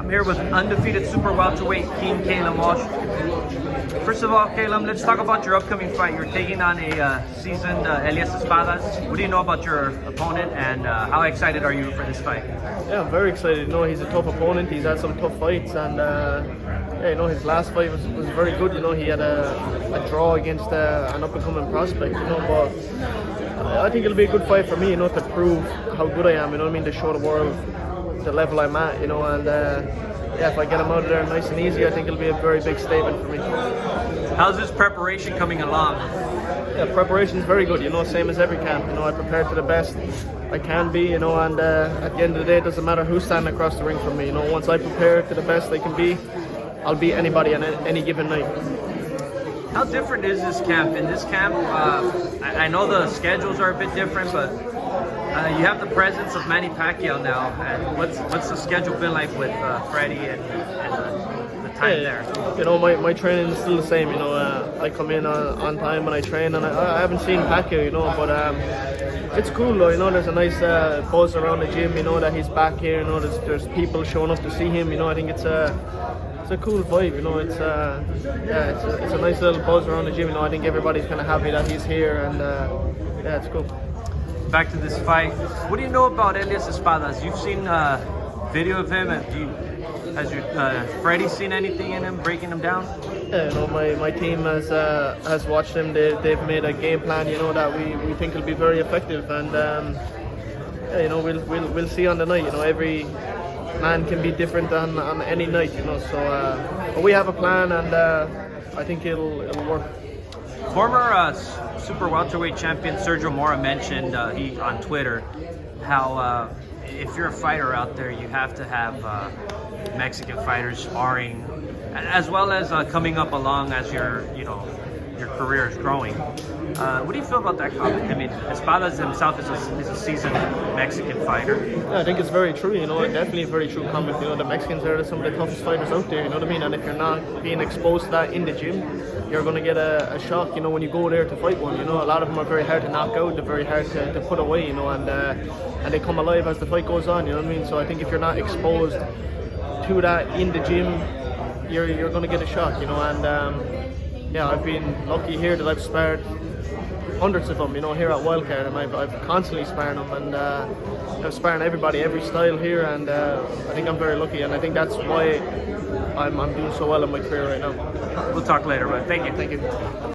I'm here with undefeated super welterweight King Callum Walsh. First of all, Callum, let's talk about your upcoming fight. You're taking on a seasoned Elias Espadas. What do you know about your opponent, and how excited are you for this fight? Yeah, I'm very excited. You know, he's a tough opponent. He's had some tough fights, and yeah, you know, his last fight was very good. You know, he had a draw against an up-and-coming prospect. You know, but I think it'll be a good fight for me. You know, to prove how good I am. You know what I mean? To show the world the level I'm at. You know, and yeah, if I get him out of there nice and easy, I think it'll be a very big statement for me. How's this preparation coming along? Yeah, preparation's very good. You know, same as every camp. You know, I prepare to the best I can be. You know, and at the end of the day, it doesn't matter who's standing across the ring from me. You know, once I prepare to the best I can be, I'll beat anybody on any given night. How different is this camp? In this camp, I know the schedules are a bit different, but you have the presence of Manny Pacquiao now. And what's the schedule been like with Freddie and the time there? You know, my training is still the same. You know, I come in on time when I train, and I haven't seen Pacquiao. You know, but it's cool though. You know, there's a nice buzz around the gym. You know that he's back here. You know, there's people showing up to see him. You know, I think it's a cool vibe. You know, it's yeah, it's a nice little buzz around the gym. You know, I think everybody's kind of happy that he's here, and yeah, it's cool. Back to this fight. What do you know about Elias Espadas? You've seen video of him. Has your Freddie seen anything in him, breaking him down? Yeah, you know, my team has watched him. They've made a game plan. You know that we think will be very effective, and yeah, you know, we'll see on the night. You know, every man can be different on any night. You know, so but we have a plan, and I think it'll work. Former super welterweight champion Sergio Mora mentioned on Twitter how if you're a fighter out there, you have to have Mexican fighters sparring, as well as coming up along as your career is growing. What do you feel about that comment? I mean, Espadas himself is a seasoned Mexican fighter. Yeah, I think it's very true. You know, definitely a very true comment. You know, the Mexicans are some of the toughest fighters out there. You know what I mean? And if you're not being exposed to that in the gym, you're going to get a shock. You know, when you go there to fight one. You know, a lot of them are very hard to knock out. They're very hard to put away. You know, and they come alive as the fight goes on. You know what I mean? So I think if you're not exposed to that in the gym, you're going to get a shock. You know, and yeah, I've been lucky here that I've sparred hundreds of them, you know, here at Wildcard, and I've constantly sparring them, and I'm sparring everybody, every style here, and I think I'm very lucky, and I think that's why I'm doing so well in my career right now. We'll talk later, but thank you. Thank you.